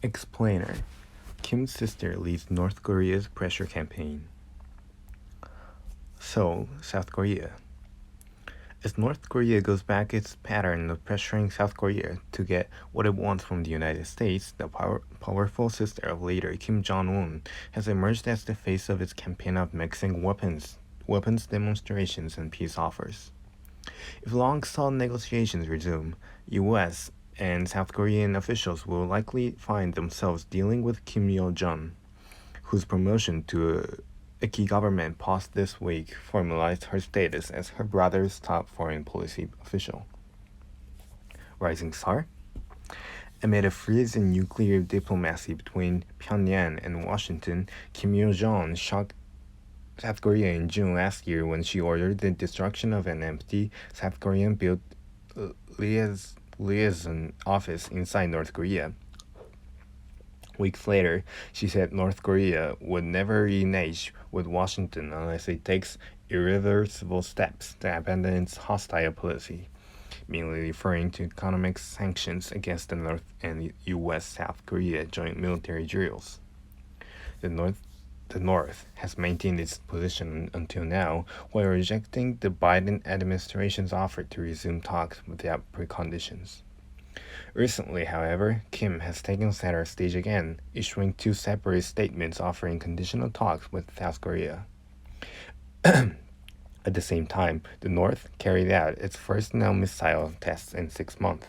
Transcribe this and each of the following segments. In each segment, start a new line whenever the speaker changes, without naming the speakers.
Explainer: Kim's sister leads North Korea's pressure campaign. Seoul, South Korea. As North Korea goes back its pattern of pressuring South Korea to get what it wants from the United States, the powerful sister of leader Kim Jong-un has emerged as the face of its campaign of mixing weapons demonstrations, and peace offers. If long-stalled negotiations resume, U.S. and South Korean officials will likely find themselves dealing with Kim Yo-jong, whose promotion to a key government post this week formalized her status as her brother's top foreign policy official. Rising star? Amid a freeze in nuclear diplomacy between Pyongyang and Washington, Kim Yo-jong shocked South Korea in June last year when she ordered the destruction of an empty South Korean-built liaison office inside North Korea. Weeks later, she said North Korea would never re-engage with Washington unless it takes irreversible steps to abandon its hostile policy, mainly referring to economic sanctions against the North and U.S.-South Korea joint military drills. The North has maintained its position until now, while rejecting the Biden administration's offer to resume talks without preconditions. Recently, however, Kim has taken center stage again, issuing two separate statements offering conditional talks with South Korea. At the same time, the North carried out its first known missile tests in 6 months.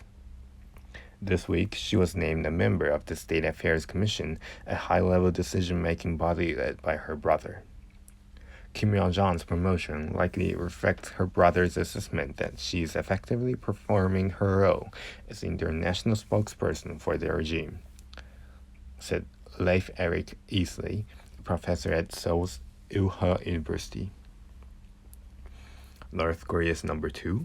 This week, she was named a member of the State Affairs Commission, a high-level decision-making body led by her brother. Kim Yo-jong's promotion likely reflects her brother's assessment that she is effectively performing her role as international spokesperson for the regime, said Leif Erik Easley, a professor at Seoul's Ilha University. North Korea's number 2.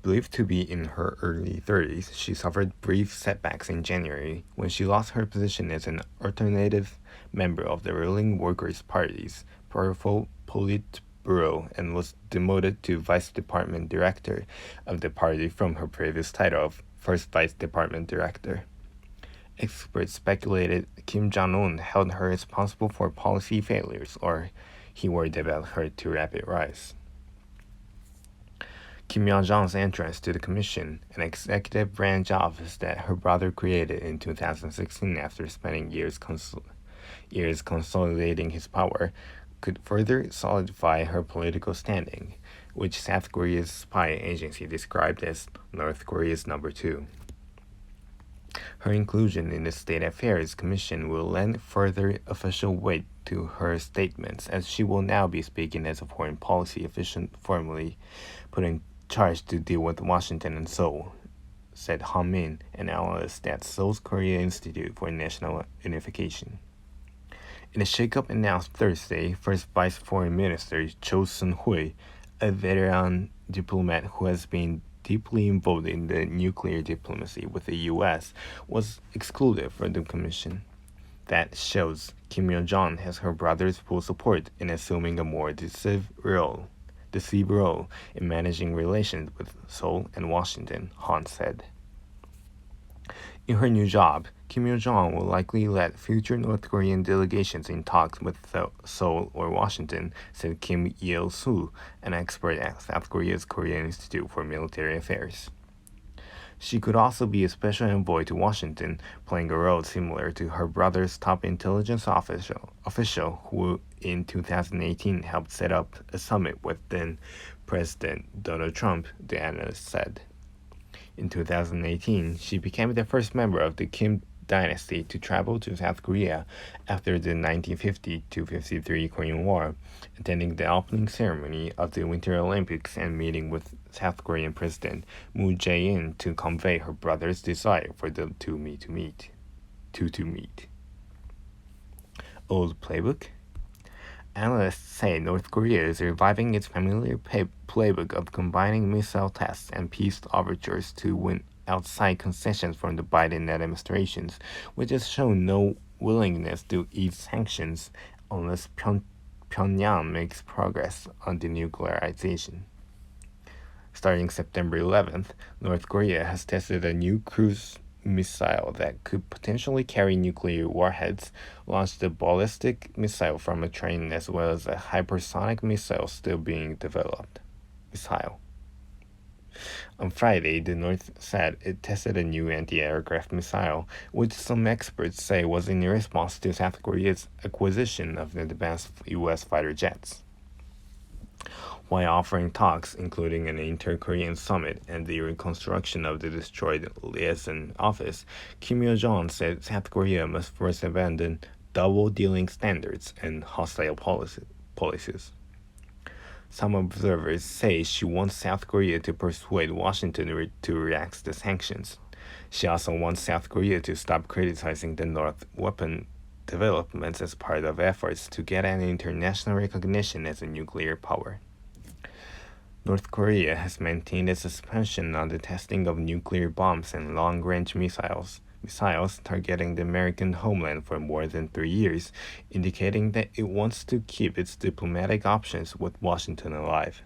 Believed to be in her early 30s, she suffered brief setbacks in January when she lost her position as an alternative member of the ruling Workers' Party's powerful Politburo and was demoted to Vice Department Director of the party from her previous title of First Vice Department Director. Experts speculated Kim Jong-un held her responsible for policy failures, or he worried about her too rapid rise. Kim Yo-jong's entrance to the commission, an executive branch office that her brother created in 2016 after spending years consolidating his power, could further solidify her political standing, which South Korea's spy agency described as North Korea's number 2. Her inclusion in the State Affairs Commission will lend further official weight to her statements, as she will now be speaking as a foreign policy official formally put in charge to deal with Washington and Seoul, said Han Min, an analyst at Seoul's Korea Institute for National Unification. In a shakeup announced Thursday, First Vice Foreign Minister Cho Sun-hui, a veteran diplomat who has been deeply involved in the nuclear diplomacy with the U.S., was excluded from the commission. That shows Kim Yo-jong has her brother's full support in assuming a more decisive role in managing relations with Seoul and Washington, Han said. In her new job, Kim Yo-jong will likely lead future North Korean delegations in talks with Seoul or Washington, said Kim Yeo-soo, an expert at South Korea's Korean Institute for Military Affairs. She could also be a special envoy to Washington, playing a role similar to her brother's top intelligence official who in 2018 helped set up a summit with then-President Donald Trump, the analyst said. In 2018, she became the first member of the Kim dynasty to travel to South Korea after the 1950-53 Korean War, attending the opening ceremony of the Winter Olympics and meeting with South Korean President Moon Jae-in to convey her brother's desire for the two to meet. Old playbook? Analysts say North Korea is reviving its familiar playbook of combining missile tests and peace overtures to win outside concessions from the Biden administrations, which has shown no willingness to ease sanctions unless Pyongyang makes progress on denuclearization. Starting September 11th, North Korea has tested a new cruise missile that could potentially carry nuclear warheads, launched a ballistic missile from a train as well as a hypersonic missile still being developed. On Friday, the North said it tested a new anti-aircraft missile, which some experts say was in response to South Korea's acquisition of the advanced U.S. fighter jets. While offering talks, including an inter-Korean summit and the reconstruction of the destroyed liaison office, Kim Yo-jong said South Korea must first abandon double-dealing standards and hostile policies. Some observers say she wants South Korea to persuade Washington to relax the sanctions. She also wants South Korea to stop criticizing the North weapon developments as part of efforts to get an international recognition as a nuclear power. North Korea has maintained a suspension on the testing of nuclear bombs and long-range missiles targeting the American homeland for more than 3 years, indicating that it wants to keep its diplomatic options with Washington alive.